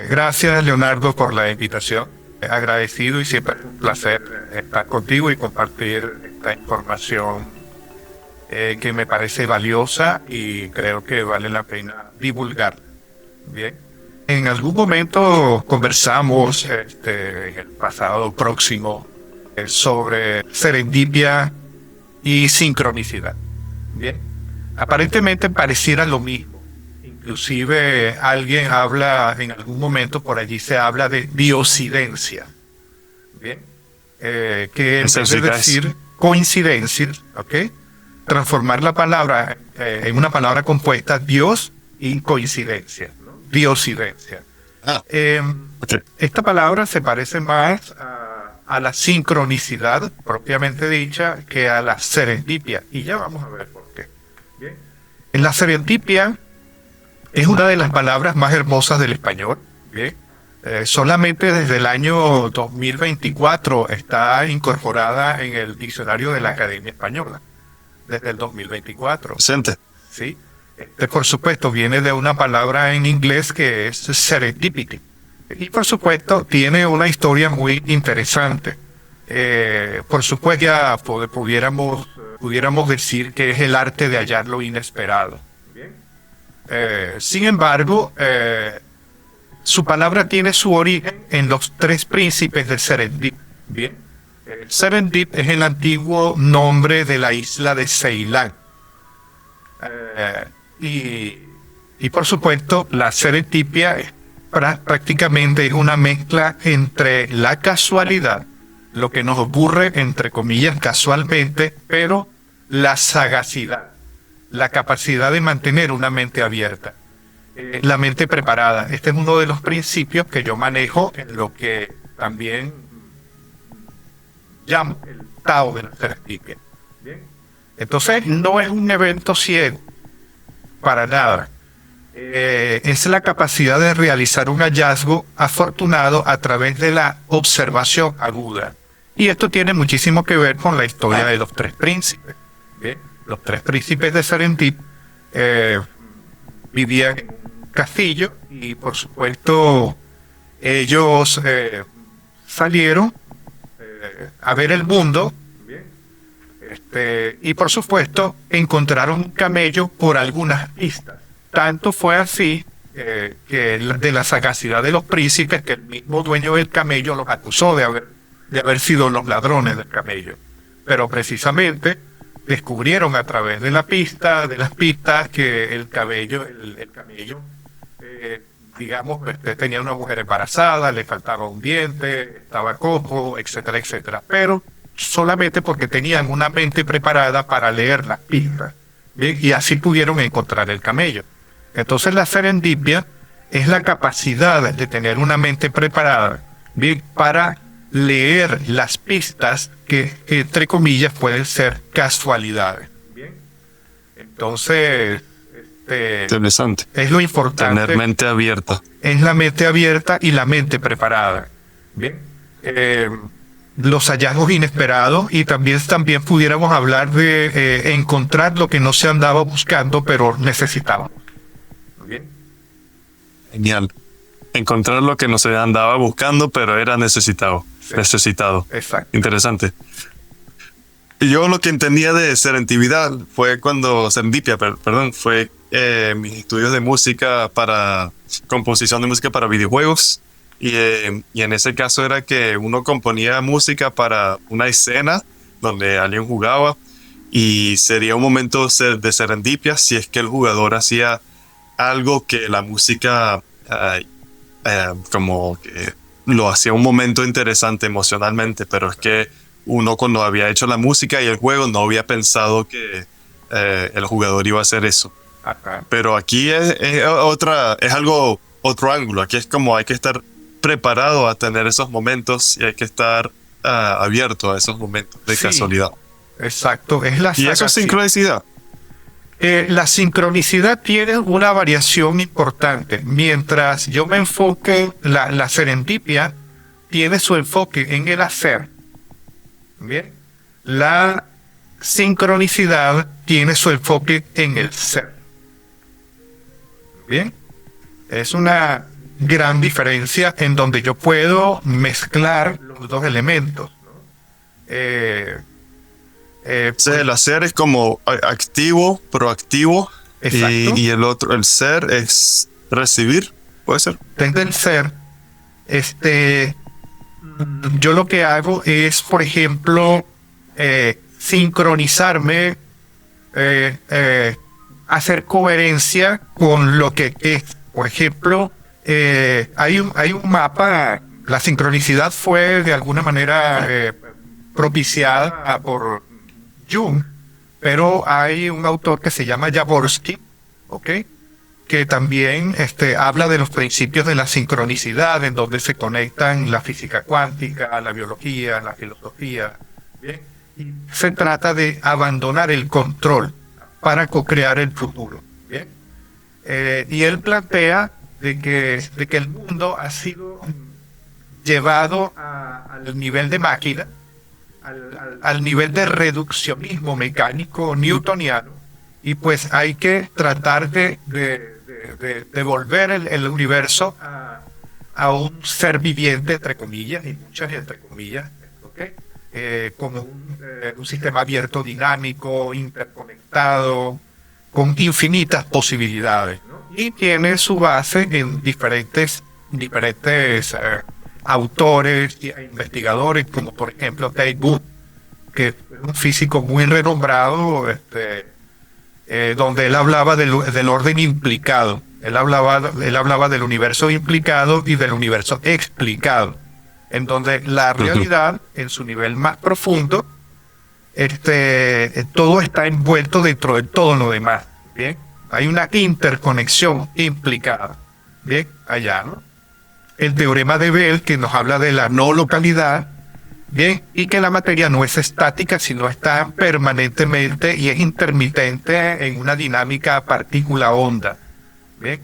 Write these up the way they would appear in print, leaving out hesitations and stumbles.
Gracias, Leonardo, por la invitación. Agradecido y siempre es un placer estar contigo y compartir esta información que me parece valiosa y creo que vale la pena divulgar. Bien. En algún momento conversamos en el pasado próximo sobre serendipia y sincronicidad. Bien. Aparentemente pareciera lo mismo. Inclusive alguien habla, en algún momento por allí se habla de diosidencia. Bien. Que en vez de decir coincidencia, ¿ok? Transformar la palabra en una palabra compuesta, Dios y coincidencia, ¿no? Diosidencia. Okay. Esta palabra se parece más a la sincronicidad propiamente dicha que a la serendipia. Y ya vamos a ver por qué. Bien. En la serendipia es una de las palabras más hermosas del español. Bien. Solamente desde el año 2024 está incorporada en el diccionario de la Academia Española. Desde el 2024. Presente. Sí. Por supuesto, viene de una palabra en inglés que es serendipity. Y por supuesto, tiene una historia muy interesante. Por supuesto, ya pudiéramos decir que es el arte de hallar lo inesperado. Sin embargo, su palabra tiene su origen en los tres príncipes del Serendip. Bien. Serendip es el antiguo nombre de la isla de Ceilán. Y por supuesto, la serendipia es prácticamente una mezcla entre la casualidad, lo que nos ocurre, entre comillas, casualmente, pero la sagacidad, la capacidad de mantener una mente abierta, la mente preparada. Este es uno de los principios que yo manejo en lo que también llamo el Tao de la serendipia. Entonces, no es un evento ciego, para nada. Es la capacidad de realizar un hallazgo afortunado a través de la observación aguda. Y esto tiene muchísimo que ver con la historia de los tres príncipes. ¿Bien? Los tres príncipes de Serendip vivían en un castillo y, por supuesto, ellos salieron a ver el mundo. Y por supuesto encontraron un camello por algunas pistas. Tanto fue así que de la sagacidad de los príncipes que el mismo dueño del camello los acusó de haber sido los ladrones del camello. Pero precisamente descubrieron a través de las pistas que el camello digamos, tenía una mujer embarazada, le faltaba un diente, estaba cojo, etcétera, etcétera. Pero solamente porque tenían una mente preparada para leer las pistas. ¿Bien? Y así pudieron encontrar el camello. Entonces la serendipia es la capacidad de tener una mente preparada, ¿bien?, para leer las pistas que, entre comillas, pueden ser casualidades. ¿Bien? Entonces, interesante. Es lo importante. Tener mente abierta. Es la mente abierta y la mente preparada. Bien. Los hallazgos inesperados y también pudiéramos hablar de encontrar lo que no se andaba buscando pero necesitábamos. Bien. Genial. Encontrar lo que no se andaba buscando pero era necesitado. Sí. Necesitado. Exacto. Interesante. Y yo lo que entendía de serendipidad fue cuando serendipia, perdón, fue mis estudios de música para composición de música para videojuegos. Y en ese caso era que uno componía música para una escena donde alguien jugaba y sería un momento de serendipia si es que el jugador hacía algo que la música como que lo hacía un momento interesante emocionalmente, pero es que uno cuando había hecho la música y el juego no había pensado que el jugador iba a hacer eso. Acá. Pero aquí es otro ángulo. Aquí es como hay que estar preparado a tener esos momentos y hay que estar abierto a esos momentos de casualidad. Exacto, es la ¿Y eso es sincronicidad? La sincronicidad tiene una variación importante. Mientras yo me enfoque, la serendipia tiene su enfoque en el hacer. Bien. La sincronicidad tiene su enfoque en el ser. Bien. Es una gran diferencia en donde yo puedo mezclar los dos elementos, ¿no? Sí, el hacer es como activo, proactivo, Exacto. y el otro, el ser, es recibir, puede ser. Desde el ser, yo lo que hago es, por ejemplo, sincronizarme, hacer coherencia con lo que es. Por ejemplo, hay un mapa, la sincronicidad fue de alguna manera propiciada por Jung, pero hay un autor que se llama Jaworski, ¿ok?, que también habla de los principios de la sincronicidad, en donde se conectan la física cuántica, la biología, la filosofía. ¿Bien? Y se trata de abandonar el control para co-crear el futuro. ¿Bien? Y él plantea de que el mundo ha sido llevado al nivel de máquina, al nivel de reduccionismo mecánico newtoniano, y pues hay que tratar de volver el universo a un ser viviente, entre comillas, y muchas entre comillas, ¿okay? Como un sistema abierto, dinámico, interconectado, con infinitas posibilidades, ¿no? Y tiene su base en diferentes autores e investigadores, como por ejemplo Tate Wood, que es un físico muy renombrado, donde él hablaba del orden implicado. Él hablaba del universo implicado y del universo explicado, en donde la realidad, en su nivel más profundo, todo está envuelto dentro de todo lo demás. ¿Bien? Hay una interconexión implicada. Bien, allá, ¿no? El teorema de Bell, que nos habla de la no localidad. Bien, y que la materia no es estática, sino está permanentemente y es intermitente en una dinámica partícula-onda. Bien,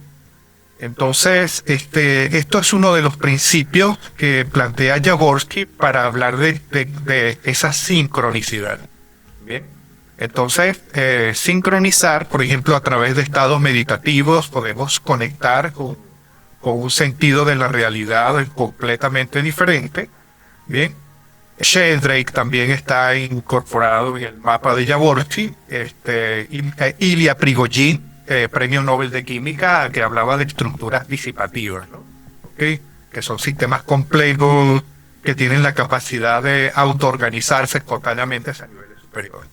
entonces esto es uno de los principios que plantea Jaworski para hablar de esa sincronicidad. Bien, entonces sincronizar, por ejemplo, a través de estados meditativos podemos conectar con un sentido de la realidad completamente diferente. Bien. Sheldrake también está incorporado en el mapa de Jaworski. Ilya Prigogine, premio Nobel de Química, que hablaba de estructuras disipativas, ¿no? ¿Okay? Que son sistemas complejos que tienen la capacidad de autoorganizarse espontáneamente a niveles superiores.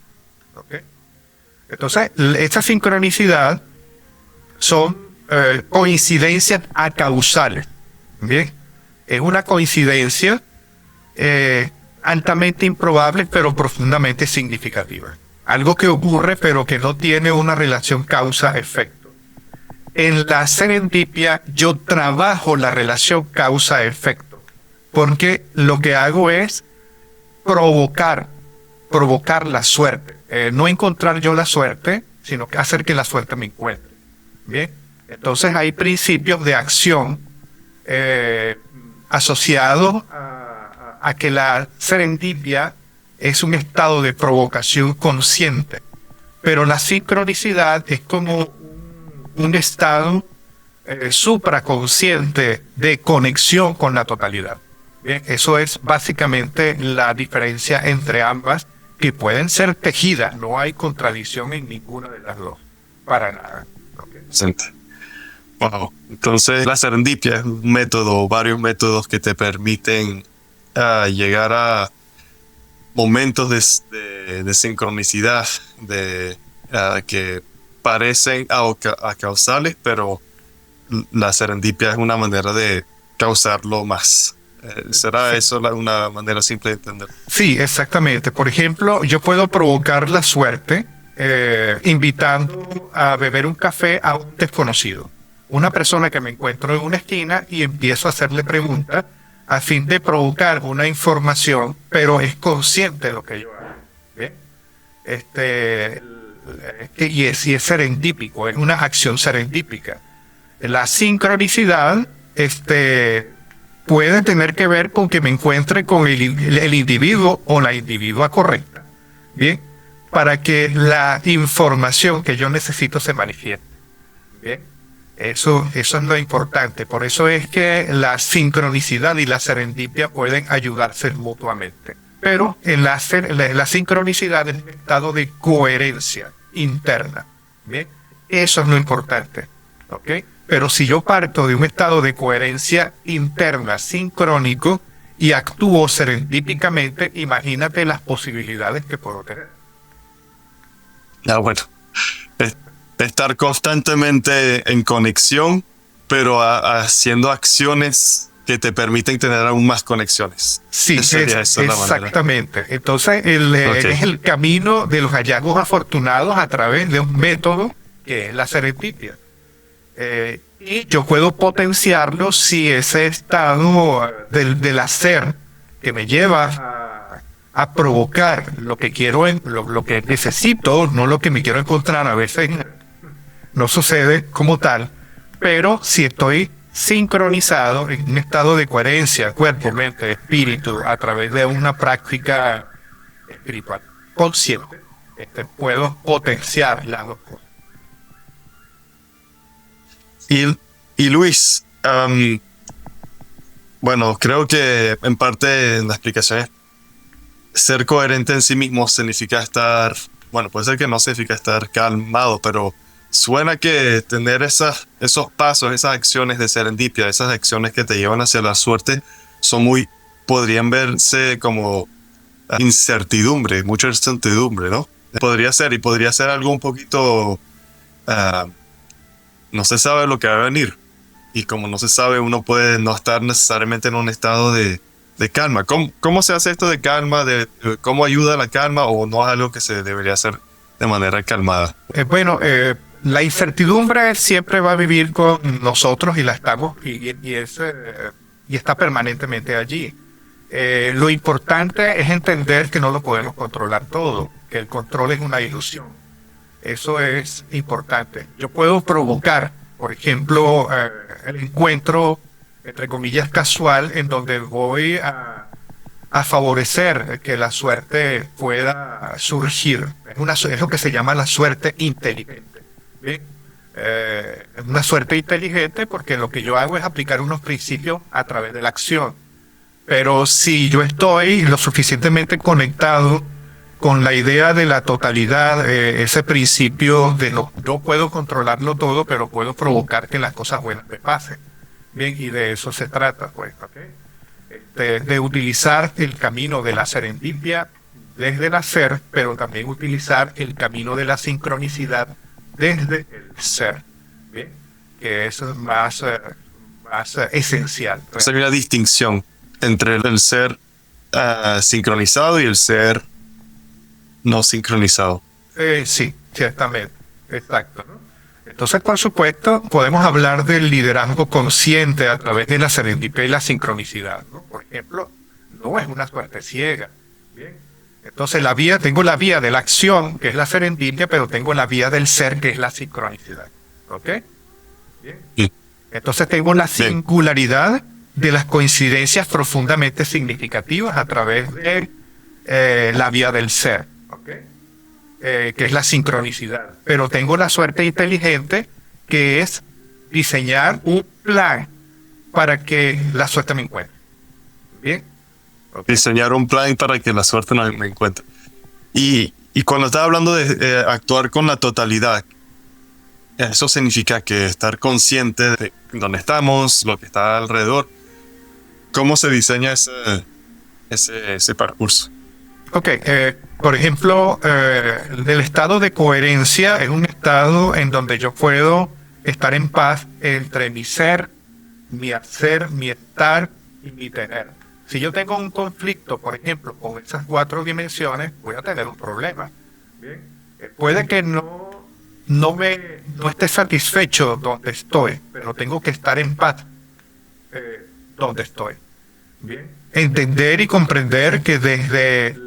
¿Okay? Entonces, esta sincronicidad son coincidencias acausales. Bien, es una coincidencia altamente improbable, pero profundamente significativa. Algo que ocurre, pero que no tiene una relación causa-efecto. En la serendipia, yo trabajo la relación causa-efecto, porque lo que hago es provocar la suerte. No encontrar yo la suerte, sino que hacer que la suerte me encuentre. Bien, entonces hay principios de acción asociados a que la serendipia es un estado de provocación consciente, pero la sincronicidad es como un estado supraconsciente de conexión con la totalidad. Bien, eso es básicamente la diferencia entre ambas, que pueden ser tejidas, no hay contradicción en ninguna de las dos, para nada. Okay. Wow. Entonces la serendipia es un método, varios métodos que te permiten llegar a momentos de sincronicidad, que parecen acausales, pero la serendipia es una manera de causarlo más. ¿Será eso una manera simple de entender? Sí, exactamente. Por ejemplo, yo puedo provocar la suerte invitando a beber un café a un desconocido. Una persona que me encuentro en una esquina y empiezo a hacerle preguntas a fin de provocar una información, pero es consciente de lo que yo hago. ¿Bien? Y es serendípico, es una acción serendípica. La sincronicidad puede tener que ver con que me encuentre con el individuo o la individua correcta, ¿bien? Para que la información que yo necesito se manifieste, ¿bien? Eso es lo importante. Por eso es que la sincronicidad y la serendipia pueden ayudarse mutuamente. Pero en la sincronicidad es un estado de coherencia interna. ¿Bien? Eso es lo importante. ¿Ok? Pero si yo parto de un estado de coherencia interna, sincrónico, y actúo serendípicamente, imagínate las posibilidades que puedo tener. Bueno, estar constantemente en conexión, pero haciendo acciones que te permiten tener aún más conexiones. Sí, exactamente. Entonces, es el camino de los hallazgos afortunados a través de un método que es la serendipia. Y yo puedo potenciarlo si ese estado del hacer que me lleva a provocar lo que quiero, lo que necesito, no lo que me quiero encontrar, a veces no sucede como tal, pero si estoy sincronizado en un estado de coherencia, cuerpo, mente, espíritu, a través de una práctica espiritual consciente, puedo potenciar las dos cosas. Y Luis, bueno, creo que en parte la explicación es ser coherente en sí mismo significa estar, bueno, puede ser que no significa estar calmado, pero suena que tener esos pasos, esas acciones de serendipia, esas acciones que te llevan hacia la suerte, podrían verse como incertidumbre, mucha incertidumbre, ¿no? Podría ser algo un poquito, no se sabe lo que va a venir. Y como no se sabe, uno puede no estar necesariamente en un estado de calma. ¿Cómo se hace esto de calma? ¿Cómo ayuda a la calma? ¿O no es algo que se debería hacer de manera calmada? La incertidumbre siempre va a vivir con nosotros y la estamos y está permanentemente allí. Lo importante es entender que no lo podemos controlar todo, que el control es una ilusión. Eso es importante. Yo puedo provocar, por ejemplo, el encuentro, entre comillas, casual, en donde voy a favorecer que la suerte pueda surgir. Es lo que se llama la suerte inteligente. ¿Bien? Es una suerte inteligente porque lo que yo hago es aplicar unos principios a través de la acción. Pero si yo estoy lo suficientemente conectado con la idea de la totalidad, ese principio de no puedo controlarlo todo, pero puedo provocar que las cosas buenas me pasen. Bien, y de eso se trata, pues, ¿okay? De utilizar el camino de la serendipia desde el hacer, pero también utilizar el camino de la sincronicidad desde el ser. Bien, que eso es más esencial. Pues hay una distinción entre el ser sincronizado y el ser no sincronizado. Sí, ciertamente, exacto, ¿no? Entonces, por supuesto, podemos hablar del liderazgo consciente a través de la serendipia y la sincronicidad, ¿no? Por ejemplo, no es una suerte ciega. Bien. Entonces, tengo la vía de la acción, que es la serendipia, pero tengo la vía del ser, que es la sincronicidad. ¿Ok? Bien. Sí. Entonces, tengo la singularidad de las coincidencias profundamente significativas a través de la vía del ser. Que es la sincronicidad. Pero tengo la suerte inteligente, que es diseñar un plan para que la suerte me encuentre. Bien. Okay. Diseñar un plan para que la suerte no me encuentre. Y cuando estaba hablando de actuar con la totalidad, eso significa que estar consciente de dónde estamos, lo que está alrededor. ¿Cómo se diseña ese percurso? Ok, por ejemplo, el estado de coherencia es un estado en donde yo puedo estar en paz entre mi ser, mi hacer, mi estar y mi tener. Si yo tengo un conflicto, por ejemplo, con esas 4 dimensiones, voy a tener un problema. Bien. Puede que no esté satisfecho donde estoy, pero tengo que estar en paz donde estoy. Bien. Entender y comprender que desde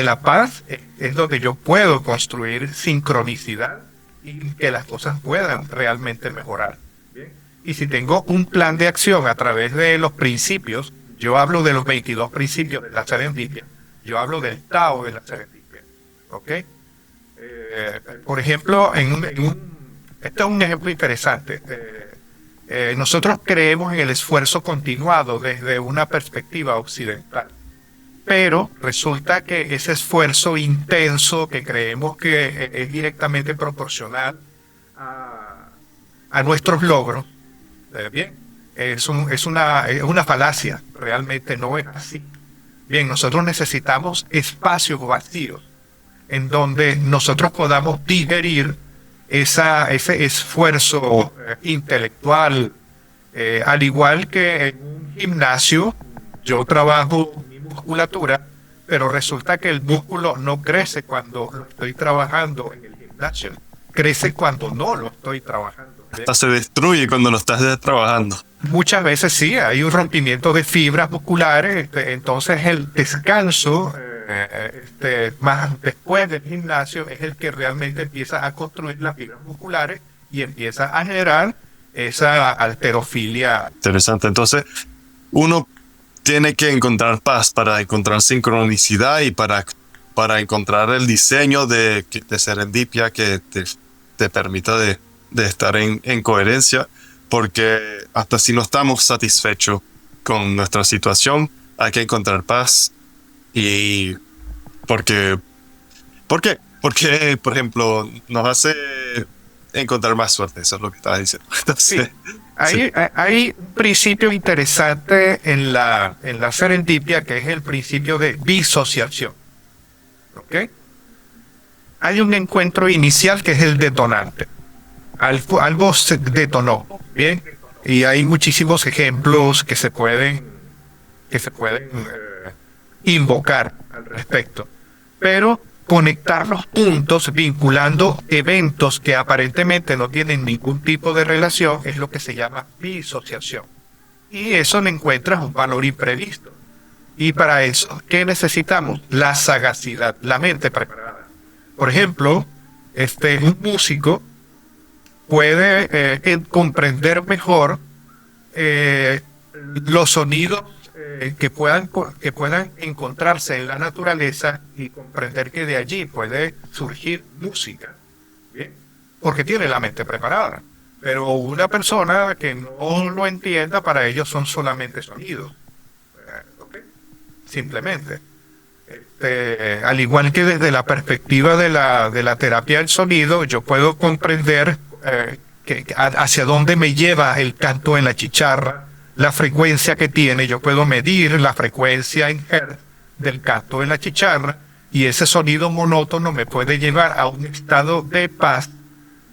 la paz es donde yo puedo construir sincronicidad y que las cosas puedan realmente mejorar. Bien. Y si tengo un plan de acción a través de los principios, yo hablo de los 22 principios de la serendipia, yo hablo del Tao de la serendipia. ¿Ok? Por ejemplo, en Este es un ejemplo interesante. Nosotros creemos en el esfuerzo continuado desde una perspectiva occidental, pero resulta que ese esfuerzo intenso que creemos que es directamente proporcional a nuestros logros, bien, es una falacia, realmente no es así. Bien, nosotros necesitamos espacios vacíos en donde nosotros podamos digerir ese esfuerzo intelectual, al igual que en un gimnasio. Yo trabajo mi musculatura, pero resulta que el músculo no crece cuando lo estoy trabajando en el gimnasio, crece cuando no lo estoy trabajando. Hasta se destruye cuando lo estás trabajando. Muchas veces sí, hay un rompimiento de fibras musculares, entonces el descanso más después del gimnasio es el que realmente empieza a construir las fibras musculares y empieza a generar esa halterofilia. Interesante. Entonces, uno tiene que encontrar paz para encontrar sincronicidad y para encontrar el diseño de serendipia que te permita de estar en coherencia, porque hasta si no estamos satisfechos con nuestra situación, hay que encontrar paz. Y porque, por ejemplo, nos hace encontrar más suerte. Eso es lo que estaba diciendo. Entonces, sí. Hay un principio interesante en la serendipia, que es el principio de disociación. ¿Ok? Hay un encuentro inicial que es el detonante. Algo se detonó, ¿bien? Y hay muchísimos ejemplos que se pueden invocar al respecto. Pero conectar los puntos vinculando eventos que aparentemente no tienen ningún tipo de relación es lo que se llama disociación. Y eso le encuentras un valor imprevisto. Y para eso, ¿qué necesitamos? La sagacidad, la mente preparada. Por ejemplo, un músico puede comprender mejor los sonidos que puedan encontrarse en la naturaleza y comprender que de allí puede surgir música, ¿bien? Porque tiene la mente preparada. Pero una persona que no lo entienda, para ellos son solamente sonidos, ¿okay? Simplemente. Al igual que desde la perspectiva de la terapia del sonido, yo puedo comprender hacia dónde me lleva el canto en la chicharra, la frecuencia que tiene. Yo puedo medir la frecuencia en hertz del canto en la chicharra, y ese sonido monótono me puede llevar a un estado de paz,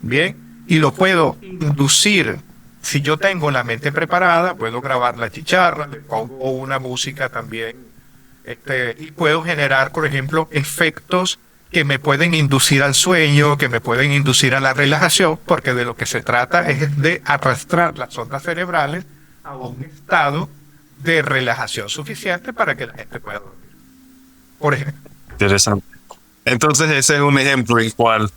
¿bien? Y lo puedo inducir. Si yo tengo la mente preparada, puedo grabar la chicharra, le pongo una música también, y puedo generar, por ejemplo, efectos que me pueden inducir al sueño, que me pueden inducir a la relajación, porque de lo que se trata es de arrastrar las ondas cerebrales a un estado de relajación suficiente para que la gente pueda dormir. Por ejemplo. Interesante. Entonces ese es un ejemplo en el cual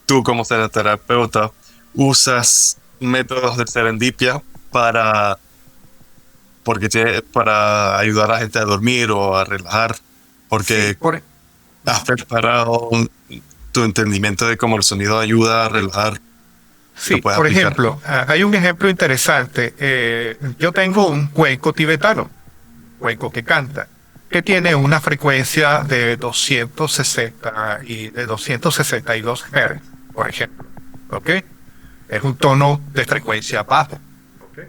tú como terapeuta usas métodos de serendipia para ayudar a la gente a dormir o a relajar, porque sí, has preparado tu entendimiento de cómo el sonido ayuda a relajar. Sí, por ejemplo, hay un ejemplo interesante. Yo tengo un cuenco tibetano, cuenco que canta, que tiene una frecuencia de 260 y de 262 Hz, por ejemplo. ¿Ok? Es un tono de frecuencia baja. ¿Okay?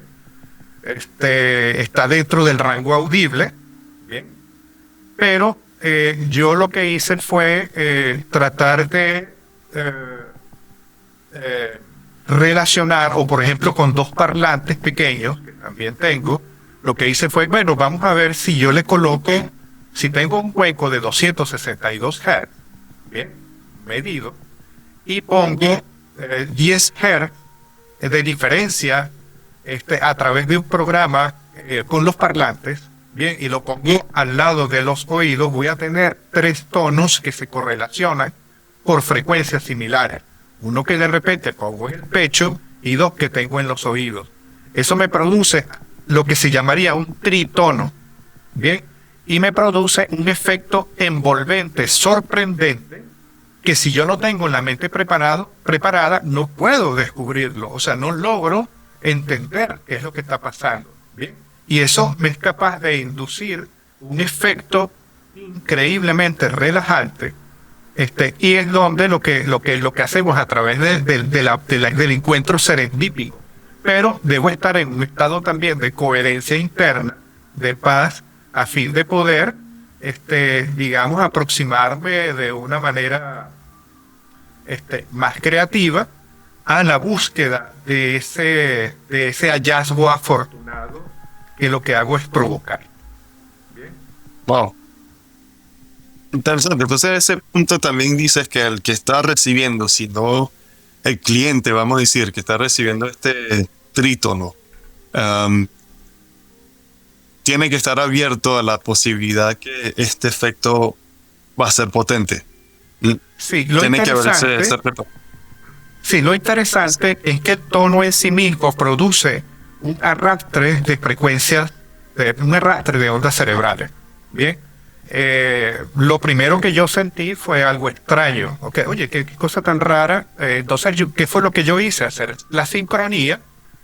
Está dentro del rango audible, ¿bien? Pero yo lo que hice fue tratar de relacionar, o por ejemplo con dos parlantes pequeños que también tengo, lo que hice fue, bueno, vamos a ver si yo le coloco, si tengo un cuenco de 262 Hz, bien, medido, y pongo 10 Hz de diferencia a través de un programa con los parlantes, bien, y lo pongo al lado de los oídos, voy a tener 3 tonos que se correlacionan por frecuencias similares. Uno que de repente pongo en el pecho y 2 que tengo en los oídos. Eso me produce lo que se llamaría un tritono, ¿bien? Y me produce un efecto envolvente, sorprendente, que si yo no tengo la mente preparada, no puedo descubrirlo. O sea, no logro entender qué es lo que está pasando. ¿Bien? Y eso me es capaz de inducir un efecto increíblemente relajante. Y es donde lo que hacemos a través del encuentro serendípico. Pero debo estar en un estado también de coherencia interna, de paz, a fin de poder, digamos, aproximarme de una manera más creativa a la búsqueda de ese hallazgo afortunado, que lo que hago es provocar. ¿Bien? Wow. Interesante. Entonces, a ese punto también dices que el que está recibiendo, si no el cliente, vamos a decir, que está recibiendo este trítono, tiene que estar abierto a la posibilidad que este efecto va a ser potente. Sí, lo Tiene que interesante, estar preparado. sí, lo interesante es que el tono en sí mismo produce un arrastre de frecuencias, un arrastre de ondas cerebrales. Bien. Lo primero que yo sentí fue algo extraño. Okay, oye, qué cosa tan rara. Entonces, ¿qué fue lo que yo hice? Hacer la sincronía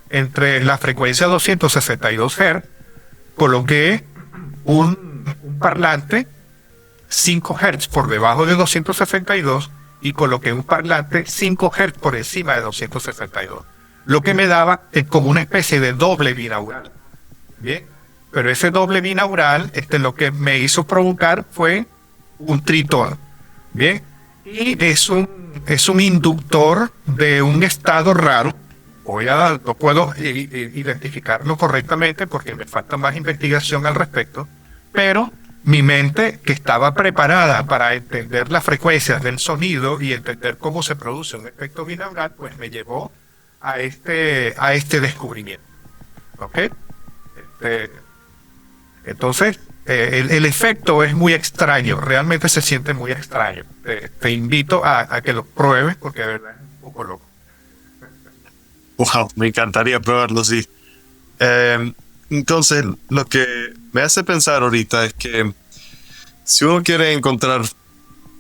entre la frecuencia 262 Hz. Coloqué un parlante 5 Hz por debajo de 262 y coloqué un parlante 5 Hz por encima de 262. Lo que me daba es como una especie de doble binaural. Bien. Pero ese doble binaural, lo que me hizo provocar fue un tritono. Bien. Y es un inductor de un estado raro. No puedo identificarlo correctamente porque me falta más investigación al respecto. Pero mi mente, que estaba preparada para entender las frecuencias del sonido y entender cómo se produce un efecto binaural, pues me llevó a este descubrimiento. ¿Ok? Entonces, el efecto es muy extraño, realmente se siente muy extraño. Te invito a que lo pruebes porque de verdad es un poco loco. Wow, me encantaría probarlo, sí. Entonces, lo que me hace pensar ahorita es que si uno quiere encontrar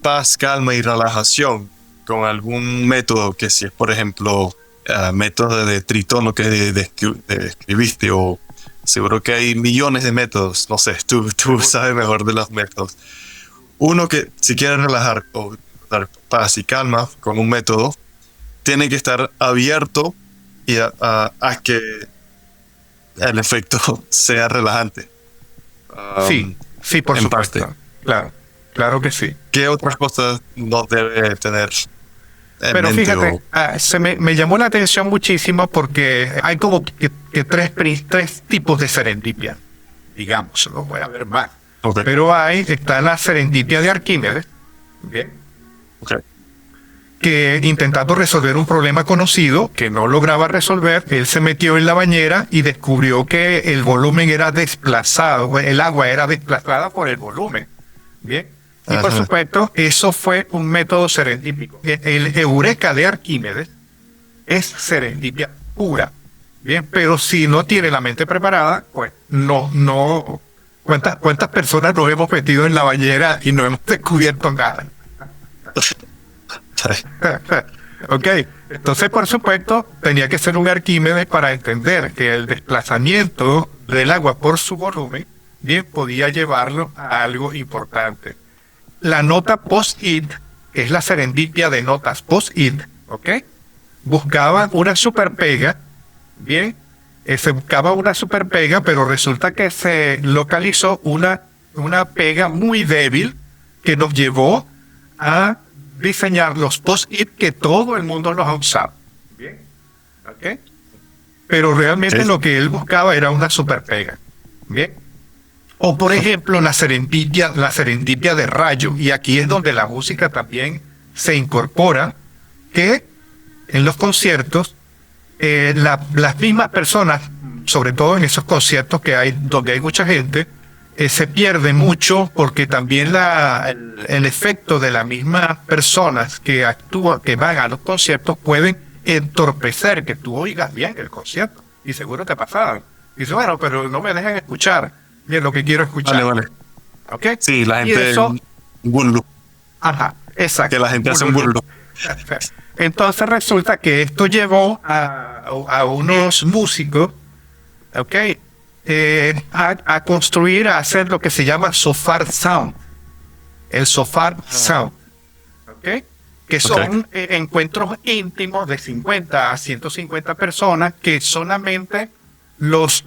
paz, calma y relajación con algún método, que si es, por ejemplo, método de tritono que describiste, o seguro que hay millones de métodos, no sé, tú sabes mejor de los métodos. Uno que si quiere relajar o dar paz y calma con un método, tiene que estar abierto y a que el efecto sea relajante. Sí, por supuesto. Parte. Claro que sí. ¿Qué otras cosas no debe tener en Pero mente? fíjate, me llamó la atención muchísimo porque hay como que tres tipos de serendipia, digamos, no voy a ver más. Okay. Pero está la serendipia de Arquímedes, bien, Okay. que intentando resolver un problema conocido que no lograba resolver, él se metió en la bañera y descubrió que el volumen era desplazado, el agua era desplazada por el volumen. Bien. Y por supuesto, eso fue un método serendípico. El eureka de Arquímedes es serendipia pura. Bien, pero si no tiene la mente preparada, pues no. ¿Cuántas personas nos hemos metido en la bañera y no hemos descubierto nada? Ok, entonces por supuesto tenía que ser un Arquímedes para entender que el desplazamiento del agua por su volumen bien podía llevarlo a algo importante. La nota post-it, que es la serendipia de notas post-it, ¿ok? Buscaba una superpega, bien, se buscaba una superpega, pero resulta que se localizó una pega muy débil que nos llevó a diseñar los post-it que todo el mundo los ha usado. Bien, ¿ok? Pero realmente lo que él buscaba era una superpega. Bien. O por ejemplo la serendipia de rayo, y aquí es donde la música también se incorpora, que en los conciertos las mismas personas, sobre todo en esos conciertos que hay donde hay mucha gente, se pierde mucho porque también el efecto de las mismas personas que van a los conciertos pueden entorpecer que tú oigas bien el concierto, y seguro te pasaban. Y dices, bueno, pero no me dejan escuchar bien lo que quiero escuchar. Vale. ¿Ok? Sí, la Y gente... eso, Bueno, ajá. Exacto. Que la gente hace un burlo. Entonces resulta que esto llevó a unos músicos, ¿ok? A construir, a hacer lo que se llama Sofar Sound. El Sofar Sound, ¿ok? Que son encuentros íntimos de 50 a 150 personas que solamente los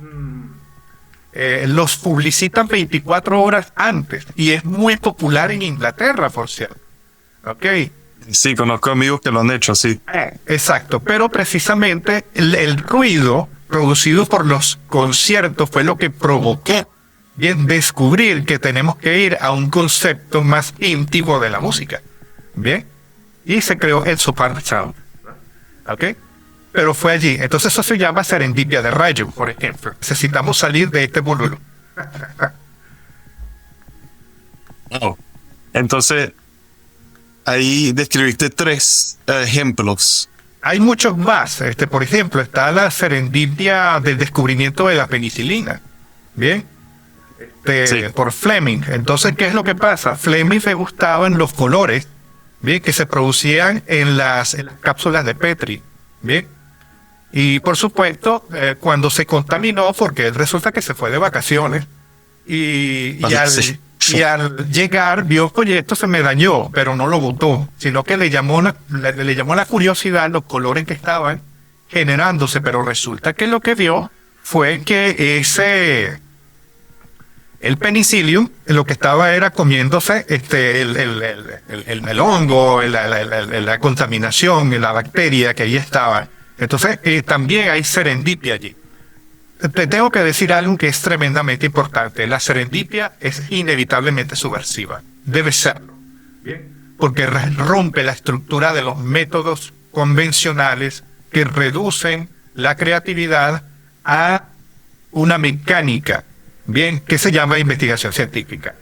publicitan 24 horas antes. Y es muy popular en Inglaterra, por cierto. ¿Ok? Sí, conozco amigos que lo han hecho, sí. Exacto, pero precisamente el ruido producido por los conciertos fue lo que provocó bien descubrir que tenemos que ir a un concepto más íntimo de la música. Bien, y se creó el Sofar Sound. ¿Ok? Pero fue allí. Entonces eso se llama serendipia de rayo, por ejemplo. Necesitamos salir de este burbulo. Wow. Entonces, ahí describiste 3 ejemplos. Hay muchos más. Por ejemplo, está la serendipia del descubrimiento de la penicilina. Bien. Sí. Por Fleming. Entonces, ¿qué es lo que pasa? Fleming le gustaban los colores, bien, que se producían en las cápsulas de Petri. Bien. Y por supuesto, cuando se contaminó, porque resulta que se fue de vacaciones, y al llegar vio, oye, esto se me dañó, pero no lo botó, sino que le llamó la curiosidad los colores que estaban generándose, pero resulta que lo que vio fue que el penicillium, lo que estaba era comiéndose el hongo, la contaminación, la bacteria que ahí estaba. Entonces, también hay serendipia allí. Te tengo que decir algo que es tremendamente importante. La serendipia es inevitablemente subversiva. Debe serlo. ¿Bien? Porque rompe la estructura de los métodos convencionales que reducen la creatividad a una mecánica, bien, que se llama investigación científica.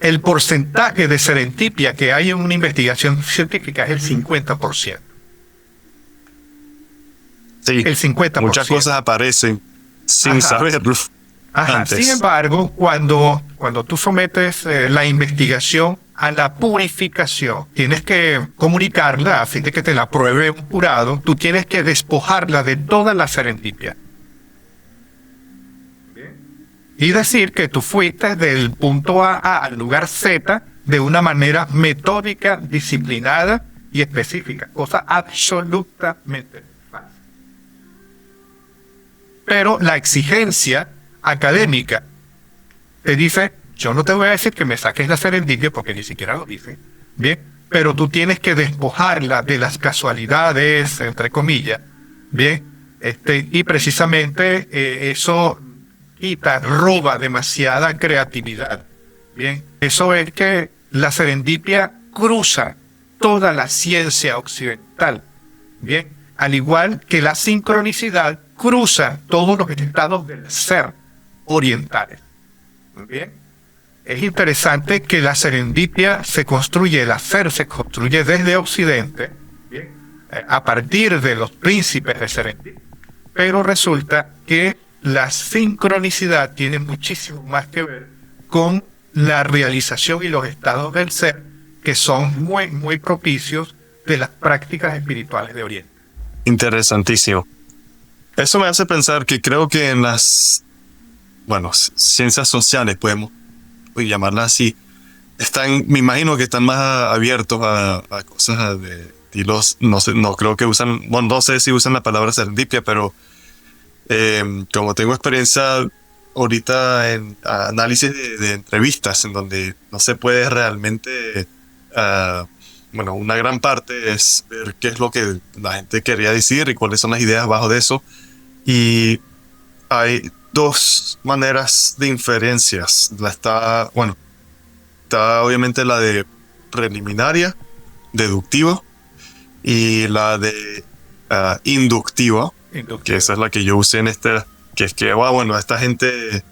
El porcentaje de serendipia que hay en una investigación científica es el 50%. Sí, el 50%. Muchas cosas aparecen sin saberlo. Sin embargo, cuando tú sometes la investigación a la purificación, tienes que comunicarla a fin de que te la pruebe un jurado, tú tienes que despojarla de toda la serendipia. Y decir que tú fuiste del punto A al lugar Z de una manera metódica, disciplinada y específica, cosa absolutamente fácil. Pero la exigencia académica te dice, yo no te voy a decir que me saques la serendipia porque ni siquiera lo dice, bien, pero tú tienes que despojarla de las casualidades, entre comillas, bien, y precisamente eso roba demasiada creatividad, bien, eso es que la serendipia cruza toda la ciencia occidental, bien, al igual que la sincronicidad cruza todos los estados del ser orientales. Bien. Es interesante que la serendipia se construye, el hacer se construye desde Occidente, bien, a partir de los príncipes de serendipia, pero resulta que la sincronicidad tiene muchísimo más que ver con la realización y los estados del ser que son muy, muy propicios de las prácticas espirituales de Oriente. Interesantísimo. Eso me hace pensar que creo que en las, ciencias sociales, podemos llamarlas así, me imagino que están más abiertos a cosas de estilos, no sé, no creo que usan, no sé si usan la palabra serendipia, pero como tengo experiencia ahorita en análisis de entrevistas en donde no se puede realmente, una gran parte es ver qué es lo que la gente quería decir y cuáles son las ideas bajo de eso. Y hay 2 maneras de inferencias. Está obviamente la de preliminaria, deductiva, y la de inductiva, que esa es la que yo usé en que es que, esta gente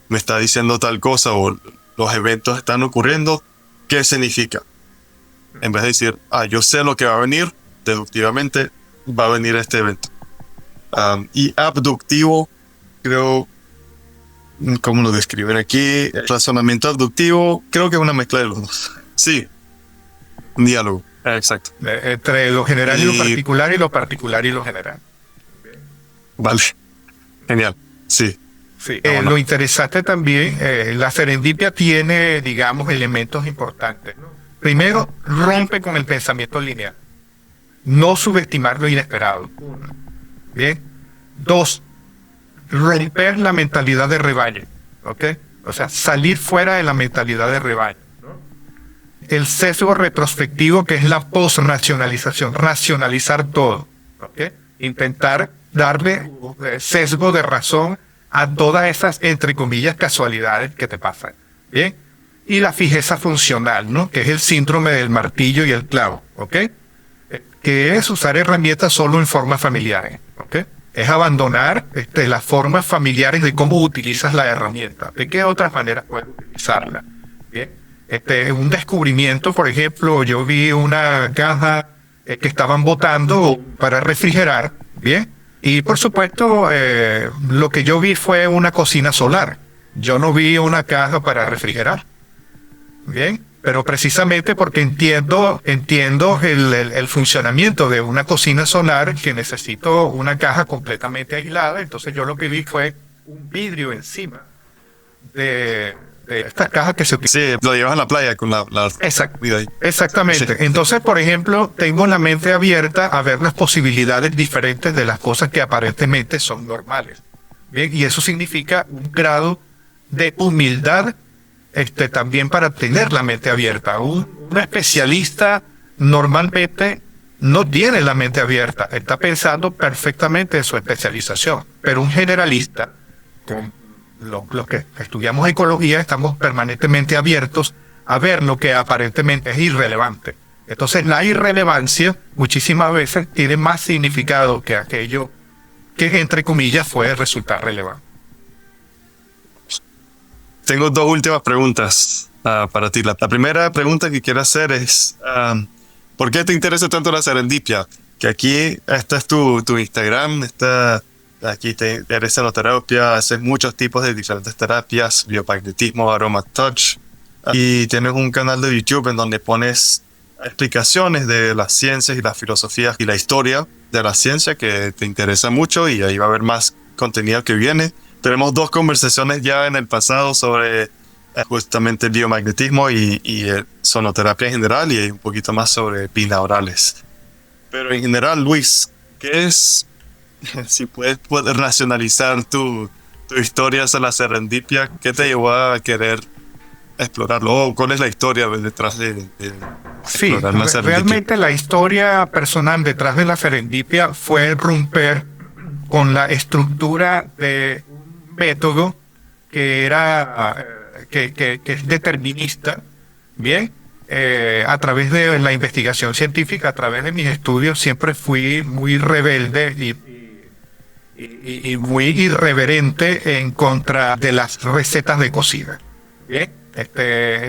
me está diciendo tal cosa o los eventos están ocurriendo, ¿qué significa? En vez de decir, yo sé lo que va a venir, deductivamente va a venir este evento. Y abductivo, creo, ¿cómo lo describen aquí? El razonamiento abductivo, creo que es una mezcla de los dos. Sí, un diálogo. Exacto. Entre lo general y lo particular, y lo particular y lo general. Vale. Genial. Sí. Sí. Lo interesante también, la serendipia tiene, digamos, elementos importantes. Primero, rompe con el pensamiento lineal. No subestimar lo inesperado. Bien. Dos, romper la mentalidad de rebaño. ¿Ok? O sea, salir fuera de la mentalidad de rebaño. El sesgo retrospectivo, que es la post-racionalización, racionalizar todo. ¿Ok? Intentar darle sesgo de razón a todas esas, entre comillas, casualidades que te pasan. ¿Bien? Y la fijeza funcional, ¿no? Que es el síndrome del martillo y el clavo. ¿Ok? Que es usar herramientas solo en formas familiares. ¿Ok? Es abandonar las formas familiares de cómo utilizas la herramienta. ¿De qué otras maneras puedes utilizarla? ¿Bien? Un descubrimiento, por ejemplo, yo vi una caja que estaban botando para refrigerar, ¿bien? Y por supuesto, lo que yo vi fue una cocina solar. Yo no vi una caja para refrigerar, ¿bien? Pero precisamente porque entiendo el funcionamiento de una cocina solar, que necesito una caja completamente aislada. Entonces yo lo que vi fue un vidrio encima de estas cajas que se utilizan. Sí, lo llevas a la playa con la vida ahí. Exactamente. Sí. Entonces, por ejemplo, tengo la mente abierta a ver las posibilidades diferentes de las cosas que aparentemente son normales. Bien, y eso significa un grado de humildad también para tener la mente abierta. Un especialista normalmente no tiene la mente abierta, está pensando perfectamente en su especialización, pero un generalista, con los que estudiamos ecología, estamos permanentemente abiertos a ver lo que aparentemente es irrelevante. Entonces la irrelevancia muchísimas veces tiene más significado que aquello que, entre comillas, puede resultar relevante. Tengo dos últimas preguntas para ti. La primera pregunta que quiero hacer es, ¿por qué te interesa tanto la serendipia? Que aquí esta es tu Instagram, aquí te interesa la terapia, haces muchos tipos de diferentes terapias, biomagnetismo, aroma touch, y tienes un canal de YouTube en donde pones explicaciones de las ciencias y las filosofías y la historia de la ciencia que te interesa mucho, y ahí va a haber más contenido que viene. Tenemos dos conversaciones ya en el pasado sobre justamente el biomagnetismo y sonoterapia en general, y un poquito más sobre binaurales. Pero en general, Luis, ¿qué es, si puedes racionalizar tu historia sobre la serendipia, qué te llevó a querer explorarlo? ¿Cuál es la historia detrás de sí, explorar la serendipia? Realmente la historia personal detrás de la serendipia fue romper con la estructura de método que era que es determinista, bien, a través de la investigación científica, a través de mis estudios, siempre fui muy rebelde y muy irreverente en contra de las recetas de cocina. Bien,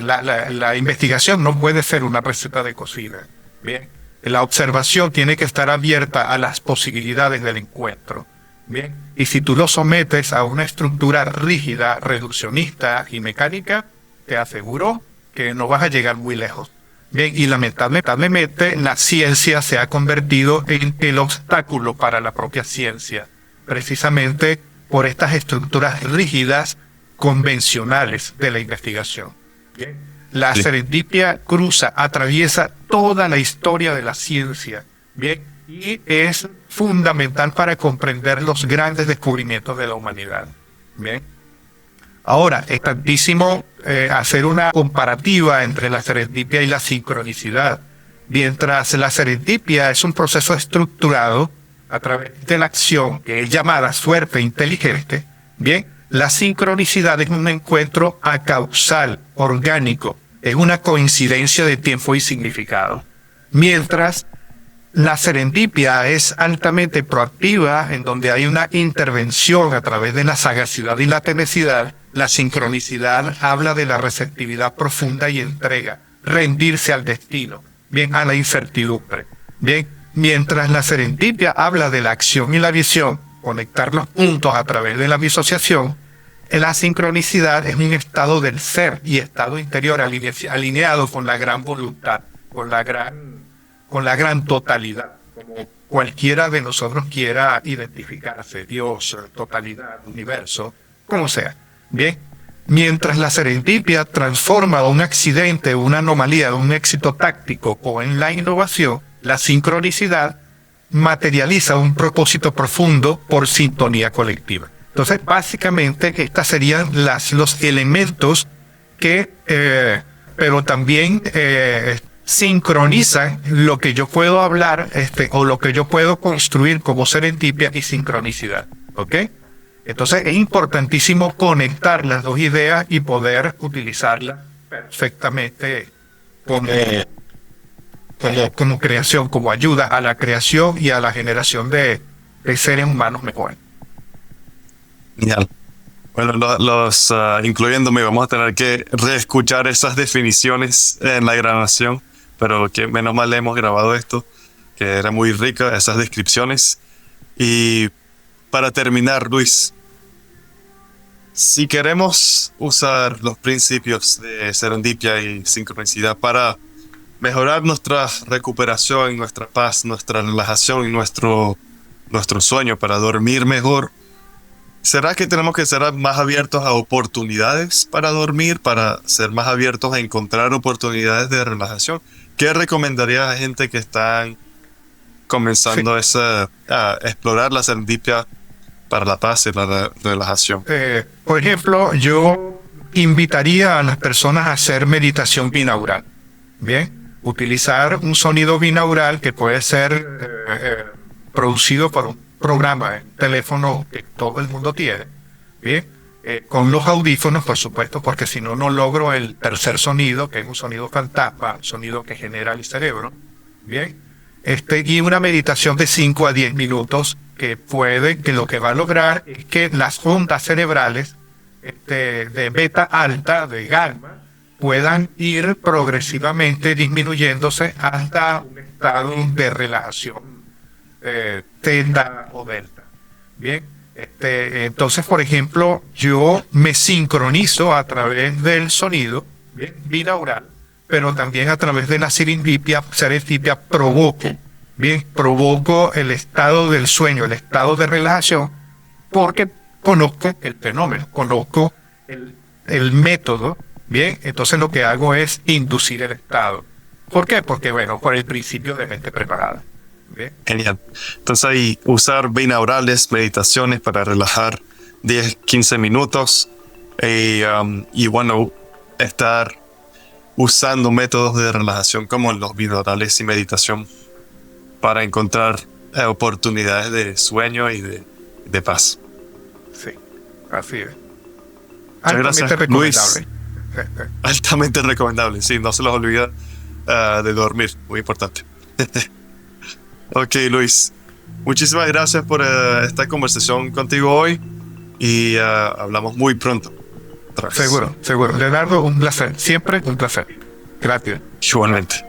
la investigación no puede ser una receta de cocina. Bien, la observación tiene que estar abierta a las posibilidades del encuentro. Bien, y si tú lo sometes a una estructura rígida, reduccionista y mecánica, te aseguro que no vas a llegar muy lejos. Bien, y lamentablemente la ciencia se ha convertido en el obstáculo para la propia ciencia, precisamente por estas estructuras rígidas convencionales de la investigación. Bien, la serendipia atraviesa toda la historia de la ciencia. Bien, y es fundamental para comprender los grandes descubrimientos de la humanidad. Bien. Ahora, es tantísimo hacer una comparativa entre la serendipia y la sincronicidad. Mientras la serendipia es un proceso estructurado a través de la acción, que es llamada suerte inteligente, bien, la sincronicidad es un encuentro acausal, orgánico, es una coincidencia de tiempo y significado. Mientras la serendipia es altamente proactiva, en donde hay una intervención a través de la sagacidad y la tenacidad. La sincronicidad habla de la receptividad profunda y entrega, rendirse al destino, bien, a la incertidumbre. Bien, mientras la serendipia habla de la acción y la visión, conectar los puntos a través de la disociación, la sincronicidad es un estado del ser y estado interior alineado con la gran voluntad, con la gran totalidad, como cualquiera de nosotros quiera identificarse, Dios, totalidad, universo, como sea. Bien, mientras la serendipia transforma un accidente, una anomalía, un éxito táctico o en la innovación, la sincronicidad materializa un propósito profundo por sintonía colectiva. Entonces, básicamente, estos serían los elementos que, pero también sincronizan lo que yo puedo hablar o lo que yo puedo construir como serendipia y sincronicidad. ¿Ok? Entonces, es importantísimo conectar las dos ideas y poder utilizarlas perfectamente como creación, como ayuda a la creación y a la generación de seres humanos mejores. Genial. Bueno, incluyéndome, vamos a tener que reescuchar esas definiciones en la grabación, pero que menos mal hemos grabado esto, que era muy rica esas descripciones. Y para terminar, Luis, si queremos usar los principios de serendipia y sincronicidad para mejorar nuestra recuperación, nuestra paz, nuestra relajación y nuestro sueño, para dormir mejor, ¿será que tenemos que ser más abiertos a oportunidades para dormir, para ser más abiertos a encontrar oportunidades de relajación? ¿Qué recomendarías a gente que están comenzando a explorar la serendipia para la paz y la relajación? Por ejemplo, yo invitaría a las personas a hacer meditación binaural. Bien, utilizar un sonido binaural que puede ser producido por un programa en teléfono que todo el mundo tiene, bien, con los audífonos, por supuesto, porque si no, no logro el tercer sonido, que es un sonido fantasma, un sonido que genera el cerebro, bien, y una meditación de 5 a 10 minutos que lo que va a lograr es que las ondas cerebrales de beta alta, de gamma, puedan ir progresivamente disminuyéndose hasta un estado de relajación teta o delta. Bien, entonces, por ejemplo, yo me sincronizo a través del sonido, bien, binaural, pero también a través de la serendipia provoco el estado del sueño, el estado de relajación, porque conozco el fenómeno, conozco el método. Bien, entonces lo que hago es inducir el estado. ¿Por qué? Porque, bueno, por el principio de mente preparada. Bien. Genial. Entonces ahí usar binaurales, meditaciones para relajar 10, 15 minutos y bueno, estar usando métodos de relajación como los binaurales y meditación para encontrar oportunidades de sueño y de paz. Sí, así es. Muchas gracias, Luis. Altamente recomendable, sí, no se los olvida de dormir, muy importante. Ok, Luis, muchísimas gracias por esta conversación contigo hoy y hablamos muy pronto. Seguro. Leonardo, un placer, siempre un placer. Gracias. Igualmente.